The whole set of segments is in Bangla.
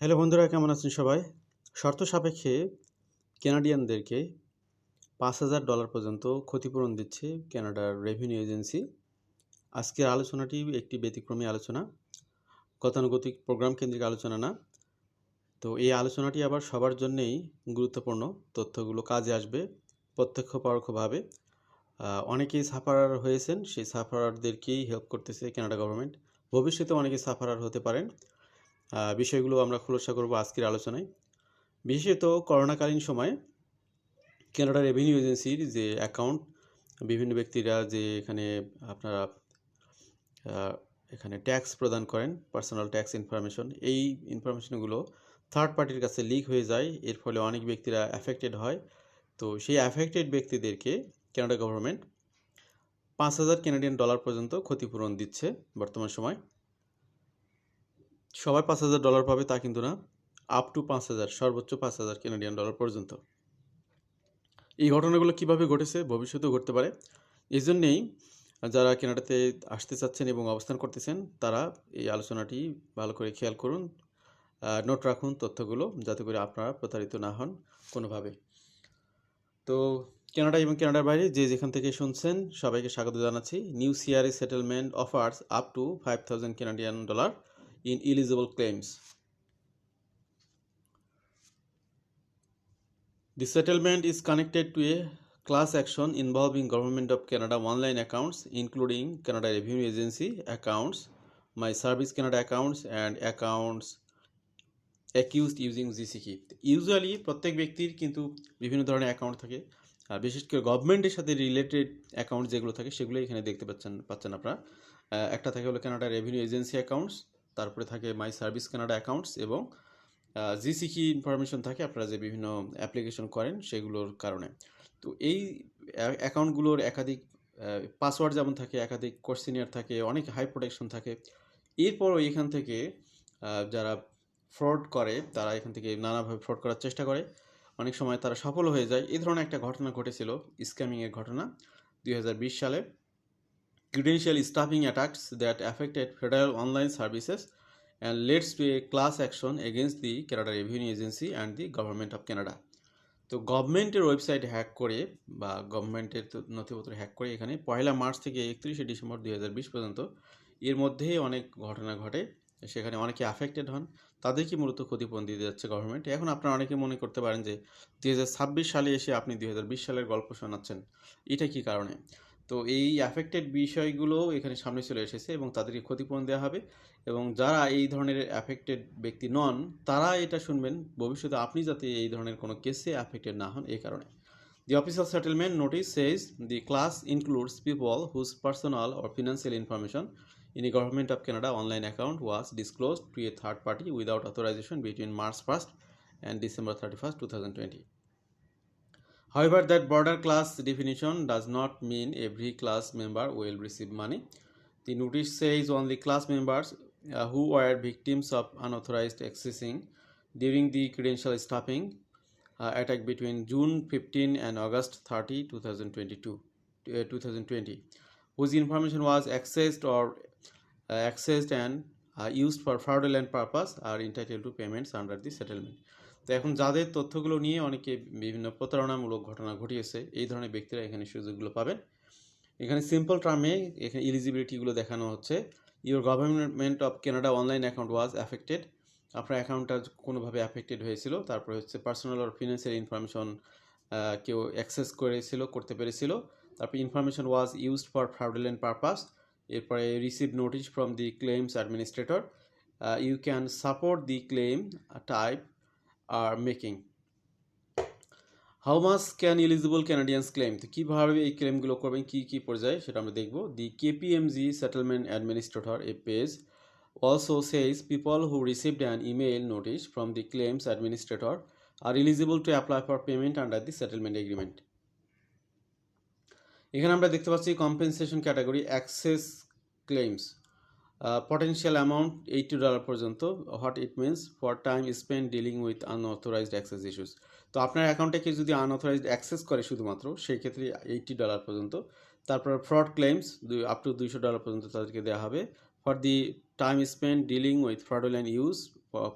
হ্যালো বন্ধুরা, কেমন আছেন সবাই? শর্ত সাপেক্ষে কানাডিয়ানদেরকে $5,000 পর্যন্ত ক্ষতিপূরণ দিচ্ছে কানাডার রেভিনিউ এজেন্সি। আজকের আলোচনাটি একটি ব্যতিক্রমী আলোচনা, গতানুগতিক প্রোগ্রাম কেন্দ্রিক আলোচনা না। তো এই আলোচনাটি আবার সবার জন্যেই গুরুত্বপূর্ণ। তথ্যগুলো কাজে আসবে প্রত্যক্ষ পরোক্ষভাবে। অনেকেই সাফারার হয়েছেন, সেই সাফারারদেরকেই হেল্প করতেছে কানাডা গভর্নমেন্ট। ভবিষ্যতে অনেকে সাফারার হতে পারেন। বিষয়গুলো আমরা খোলসা করব আজকের আলোচনায়। বিশেষত করোনাকালীন সময়ে কানাডা রেভিনিউ এজেন্সির যে অ্যাকাউন্ট, বিভিন্ন ব্যক্তিরা যে আপনারা এখানে ট্যাক্স প্রদান করেন, পার্সোনাল ট্যাক্স ইনফরমেশন, এই ইনফরমেশনগুলো থার্ড পার্টির কাছে লিক হয়ে যায়। এর ফলে অনেক ব্যক্তিরা অ্যাফেক্টেড হয়। তো সেই অ্যাফেক্টেড ব্যক্তিদেরকে কানাডা গভর্নমেন্ট $5,000 পর্যন্ত ক্ষতিপূরণ দিচ্ছে বর্তমান সময়। সবাই $5,000 পাবে তা কিন্তু না, আপ টু 5,000, সর্বোচ্চ $5,000 পর্যন্ত। এই ঘটনাগুলো কিভাবে ঘটেছে, ভবিষ্যতেও ঘটতে পারে। এই জন্যেই যারা কানাডাতে আসতে চাচ্ছেন এবং অবস্থান করতেছেন, তারা এই আলোচনাটি ভালো করে খেয়াল করুন, নোট রাখুন তথ্যগুলো, যাতে করে আপনারা প্রতারিত না হন কোনোভাবে। তো কানাডা এবং কানাডার বাইরে যে যেখান থেকে শুনছেন সবাইকে স্বাগত জানাচ্ছি। New CRA settlement offers up to $5,000 in eligible claims. The settlement is connected to a class action involving Government of Canada online accounts, including Canada Revenue Agency accounts, My Service Canada accounts, and accounts accused using GCKey. Usually প্রত্যেক ব্যক্তির কিন্তু বিভিন্ন ধরনের অ্যাকাউন্ট থাকে, আর বিশেষ করে গভর্নমেন্টের সাথে রিলেটেড অ্যাকাউন্ট যেগুলো থাকে সেগুলো এখানে দেখতে পাচ্ছেন আপনারা। একটা থাকে হলো কানাডা রেভিনিউ এজেন্সি অ্যাকাউন্টস, তারপরে থাকে মাই সার্ভিস কানাডা অ্যাকাউন্টস, এবং জিসিকি ইনফরমেশন থাকে আপনারা যে বিভিন্ন অ্যাপ্লিকেশন করেন সেগুলোর কারণে। তো এই অ্যাকাউন্টগুলোর একাধিক পাসওয়ার্ড যেমন থাকে, একাধিক কোশ্চেনিয়ার থাকে, অনেক হাই প্রোটেকশন থাকে। এরপরও এখান থেকে যারা ফ্রড করে, তারা এখান থেকে নানাভাবে ফ্রড করার চেষ্টা করে। অনেক সময় তারা সফল হয়ে যায়। এই ধরনের একটা ঘটনা ঘটেছিল, স্ক্যামিংয়ের ঘটনা 2020 সালে। Credential stuffing attacks that affected federal online services and leads to a class action against the Canada Revenue Agency and the Government of Canada. তো গভর্নমেন্টের ওয়েবসাইট হ্যাক করে বা গভর্নমেন্টের নথিপত্র হ্যাক করে এখানে 1 মার্চ থেকে 31 ডিসেম্বর 2020 পর্যন্ত এর মধ্যে অনেক ঘটনা ঘটে। সেখানে অনেকে অ্যাফেক্টেড হন, তাদেরকে মূলত ক্ষতিপূরণ দিয়ে যাচ্ছে গভর্নমেন্ট। এখন আপনারা অনেকে মনে করতে পারেন যে 2026 সালে এসে আপনি 2020 সালের গল্প শোনাচ্ছেন, এটা কি কারণে? তো এই অ্যাফেক্টেড বিষয়গুলো এখানে সামনে চলে এসেছে এবং তাদেরকে ক্ষতিপূরণ দেওয়া হবে। এবং যারা এই ধরনের অ্যাফেক্টেড ব্যক্তি নন, তারা এটা শুনবেন ভবিষ্যতে আপনি যাতে এই ধরনের কোনো কেসে অ্যাফেক্টেড না হন এই কারণে। The official settlement notice says the class includes people whose personal or financial information in a Government of Canada online account was disclosed to a third party without authorization between March 1st and December 31st, 2020. However, that broader class definition does not mean every class member will receive money. The notice says only class members who were victims of unauthorized accessing during the credential stuffing attack between June 15 and August 30, 2020, whose information was accessed and used for fraudulent purpose are entitled to payments under the settlement. তো এখন যাদের তথ্যগুলো নিয়ে অনেকে বিভিন্ন প্রতারণামূলক ঘটনা ঘটিয়েছে, এই ধরনের ব্যক্তিরা এখানে সুযোগগুলো পাবেন। এখানে সিম্পল টার্মে এখানে এলিজিবিলিটিগুলো দেখানো হচ্ছে। Your government of Canada online account was affected, আপনার অ্যাকাউন্টটা কোনোভাবে অ্যাফেক্টেড হয়েছিল। তারপরে হচ্ছে পার্সোনাল আর ফিনান্সিয়াল ইনফরমেশন কেউ অ্যাক্সেস করতে পেরেছিল। তারপর information was used for fraudulent purpose. এরপরে receive notice from the claims administrator. You can support the claim type are making. How much can eligible Canadians claim, তো কীভাবে এই ক্লেমগুলো করবেন, কী পর্যায়ে সেটা আমরা দেখব। The KPMG settlement administrator a page also says people who received an email notice from the claims administrator are eligible to apply for payment under the settlement agreement. এখানে আমরা দেখতে পাচ্ছি compensation category access claims, potential amount $80 পর্যন্ত। What it means, for time spend dealing with unauthorised access issues. তো আপনার অ্যাকাউন্টে যদি আনঅথরাইজড অ্যাক্সেস করে শুধুমাত্র, সেই ক্ষেত্রে $80 পর্যন্ত। তারপর ফ্রড ক্লেমস আপ টু $200 পর্যন্ত তাদেরকে দেওয়া হবে। For the time spend dealing with fraudulent use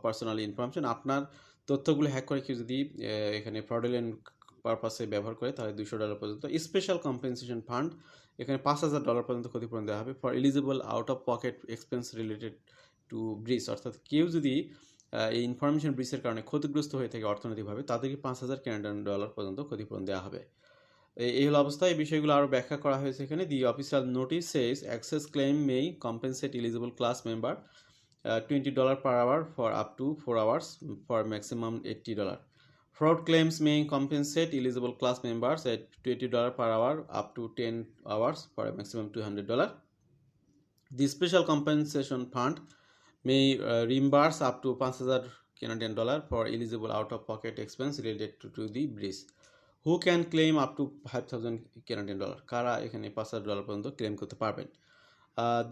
personal information. আপনার তথ্যগুলো হ্যাক করে কেউ যদি এখানে ফ্রডুলেন্ট পারপাসে ব্যবহার করে তাহলে $200 পর্যন্ত। স্পেশাল কম্পেনসেশন ফান্ড, এখানে $5,000 পর্যন্ত ক্ষতিপূরণ দেওয়া হবে for eligible out of pocket expense related to breach. অর্থাৎ কেউ যদি এই ইনফরমেশন ব্রিচের কারণে ক্ষতিগ্রস্ত হয়ে থাকে অর্থনৈতিকভাবে, তাদেরকে $5,000 পর্যন্ত ক্ষতিপূরণ দেওয়া হবে। এই হলো অবস্থা। এই বিষয়গুলো আরও ব্যাখ্যা করা হয়েছে এখানে। The official notice says access claim may compensate eligible class member $20 per hour for up to 4 hours for maximum $80. Fraud claims may compensate eligible class members at $20 per hour up to 10 hours for a maximum $200. The special compensation fund may reimburse up to $5,000 for eligible out-of-pocket expense related to the breach. Who can claim up to $5,000? কারা এখানে $5,000 পর্যন্ত ক্লেম করতে পারবেন?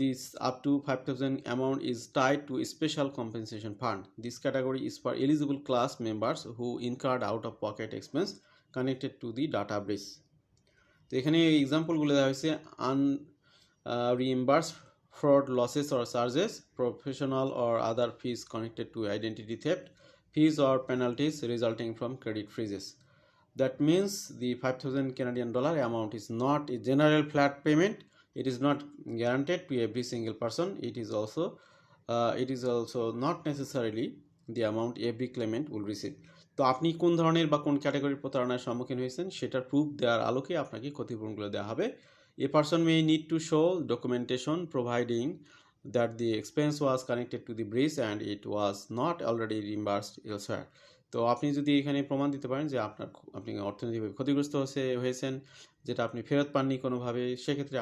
This up to 5,000 amount is tied to a special compensation fund. This category is for eligible class members who incurred out-of-pocket expense connected to the data breach. তো এখানে এক্সাম্পলগুলো দেওয়া হয়েছে unreimbursed fraud losses or charges, professional or other fees connected to identity theft, fees or penalties resulting from credit freezes. That means the $5,000 amount is not a general flat payment. It is not guaranteed to every single person. It is also not necessarily the amount every claimant will receive. তো আপনি কোন ধরনের বা কোন ক্যাটাগরির প্রতারণার সম্মুখীন হয়েছেন সেটার প্রুফ দেওয়ার আলোকে আপনাকে ক্ষতিপূরণগুলো দেওয়া হবে। A person may need to show documentation providing that the expense was connected to the breach and it was not already reimbursed elsewhere. তো আপনি যদি এখানে প্রমাণ দিতে পারেন যে আপনি অর্থনৈতিকভাবে ক্ষতিগ্রস্ত হয়েছেন, যেটা আপনি ফেরত পাননি কোনোভাবে, সেক্ষেত্রে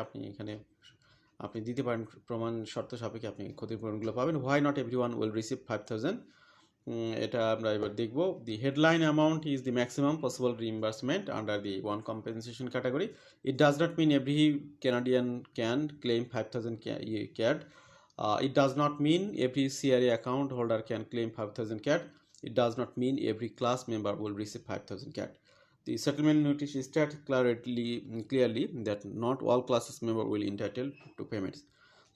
আপনি দিতে পারেন প্রমাণ শর্ত সাপেক্ষে আপনি ক্ষতিপূরণগুলো পাবেন। Why not everyone will receive 5,000, এটা আমরা এবার দেখব। The headline amount is the maximum possible reimbursement under the one compensation category. It does not mean every Canadian can claim 5,000 CAD. It does not mean every CRA account holder can claim 5,000 CAD. It does not mean every class member will receive 5,000 CAD. The settlement notice states clearly that not all classes member will entitled to payments.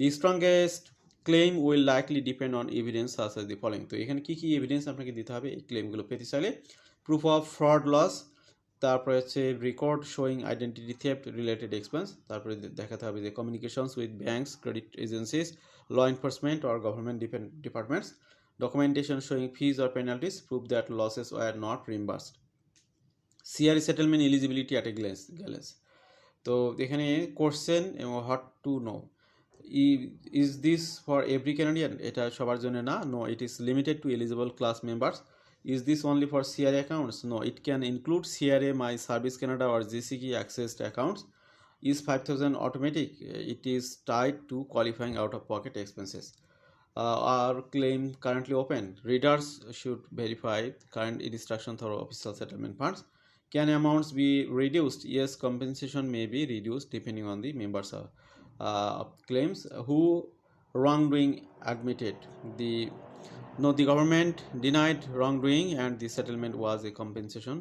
The strongest claim will likely depend on evidence such as the following. তো এখানে কি এভিডেন্স আপনাকে দিতে হবে এই ক্লেমগুলো পেতে চাইলে? প্রুফ অফ ফ্রড লস, তারপরে হচ্ছে record showing identity theft related expense, তারপরে দেখাতে হবে যে communications with banks, credit agencies, law enforcement or government departments, documentation showing fees or penalties, proof that losses were not reimbursed. CRA settlement eligibility at a glance. তো এখানে কোশ্চেন এবং what to know, is this for every Canadian? এটা সবার জন্য না। No, it is limited to eligible class members. Is this only for CRA accounts? No, it can include CRA, My Service Canada or GCK accessed accounts. Is 5,000 automatic? It is tied to qualifying out-of-pocket expenses. Our claim currently open. Readers should verify current instruction through official settlement funds. Can amounts be reduced? Yes, compensation may be reduced depending on the members of claims. Who wrongdoing admitted? The government denied wrongdoing and the settlement was a compensation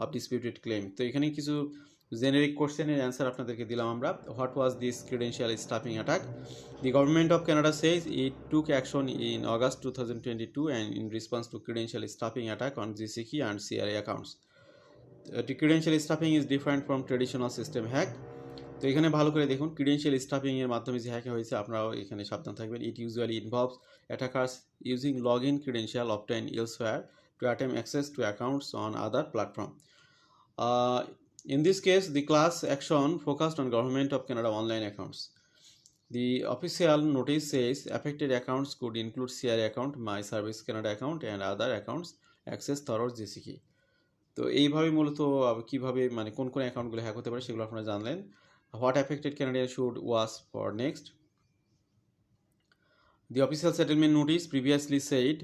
of disputed claim. তো এখানে কিছু জেনেরিক কোশ্চেনের অ্যান্সার আপনাদেরকে দিলাম আমরা। What was this credential stuffing attack? The government of Canada says it took action in August 2022 and in response to credential stuffing attack on GCK and CRA accounts. The credential stuffing is different from traditional system hack. তো এখানে ভালো করে দেখুন, ক্রিডেন্সিয়াল স্টাফিং এর মাধ্যমে যে হ্যাক হয়েছে আপনারাও এখানে সাবধান থাকবেন। It usually involves attackers using login credential obtained elsewhere to attempt access to accounts on other platform. In this case, the class action focused on Government of Canada online accounts. The official notice says affected accounts could include CRA account, My Service Canada account and other accounts accessed through GCK. তো এইভাবে মূলত কিভাবে মানে কোন অ্যাকাউন্টগুলো হ্যাক হতে পারে সেগুলো আপনারা জানলেন। What affected Canadian should watch for next? The official settlement notice previously said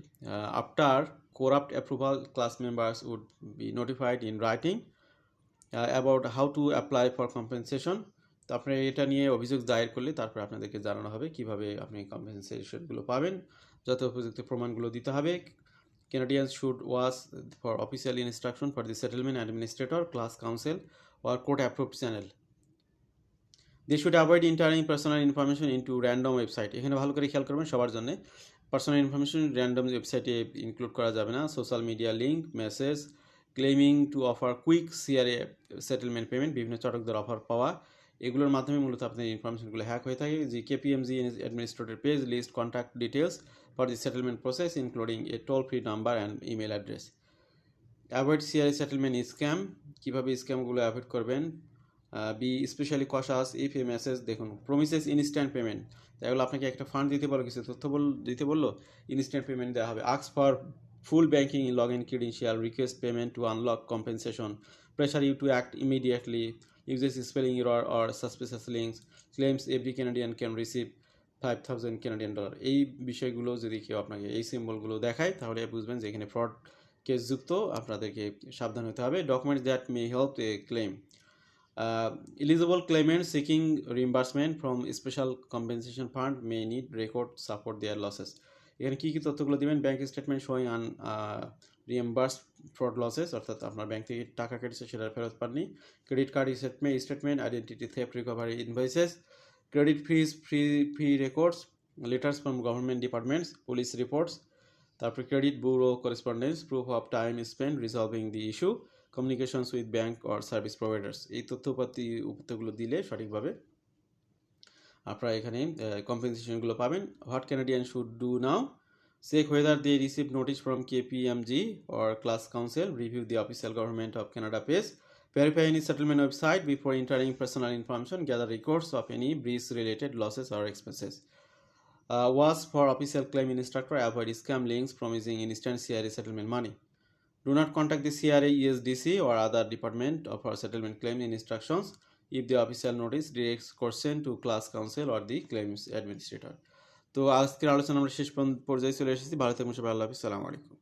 after corrupt approval, class members would be notified in writing about how to apply for compensation. তো আপনি এটা নিয়ে অভিযোগ দায়ের করলে তারপর আপনাদেরকে জানানো হবে কিভাবে আপনি কম্পেনসেশনগুলো পাবেন, যত উপযুক্ত প্রমাণগুলো দিতে হবে। Canadians should watch for official instruction for the settlement administrator, class counsel or court approved channel. They should avoid entering personal information into random website. এখানে ভালো করে খেয়াল করবেন সবার জন্য, পার্সোনাল ইনফরমেশন র্যান্ডম ওয়েবসাইটে ইনক্লুড করা যাবে না। Social media link, message, claiming to offer quick CRA settlement payment, বিভিন্ন চটকদার অফার পাওয়া, এগুলোর মাধ্যমে মূলত আপনার ইনফরমেশনগুলো হ্যাক হয়ে থাকে। The KPMG administrator page list contact details for the settlement process including a toll free number and email address. Avoid CRA settlement scam, কীভাবে স্ক্যামগুলো অ্যাভয়েড করবেন। Be especially cautious if a message, দেখুন প্রমিসেস ইনস্ট্যান্ট পেমেন্ট, তাই হলো আপনাকে একটা ফান্ড দিতে বলো, কিছু তথ্য দিতে বললো, ইনস্ট্যান্ট পেমেন্ট দেওয়া হবে। Ask for full banking log in credential, request payment to unlock compensation, pressure you to act immediately, uses spelling error or suspicious links, claims every Canadian can receive $5,000 এই বিষয়গুলো যদি কেউ আপনাকে এই সিম্বলগুলো দেখায় তাহলে বুঝবেন যে এখানে ফ্রড কেসযুক্ত, আপনাদেরকে সাবধান হতে হবে। Documents that may help A claim, eligible claimants seeking reimbursement from special compensation fund may need record support their losses। এখানে কী কী তথ্যগুলো দেবেন, bank statement showing unreimbursed fraud losses, অর্থাৎ আপনার ব্যাঙ্ক থেকে টাকা কেটেছে সেটা ফেরত পাননি, credit card statement, identity theft recovery invoices, credit fee records, letters from government departments, police reports, তারপর credit bureau correspondence, proof of time spend resolving the issue, communications with bank or service providers. এই তথ্যগুলো দিলে সঠিকভাবে আপনারা এখানে কম্পেনসেশনগুলো পাবেন। What Canadian should do now, check whether they receive notice from KPMG or class council, review the official government of Canada page, verify any settlement website before entering personal information, gather records of any breach related losses or expenses, watch for official claim instructor, avoid scam links promising instant CRA settlement money, do not contact the CRA, ESDC or other department of our settlement claim instructions if the official notice directs question to class council or the claims administrator। তো আজকের আলোচনা আমরা শেষ পর্যায়ে চলে এসেছি। ভালো থাকবেন সবাই, আল্লাহ হাফিজ, আসসালামু আলাইকুম।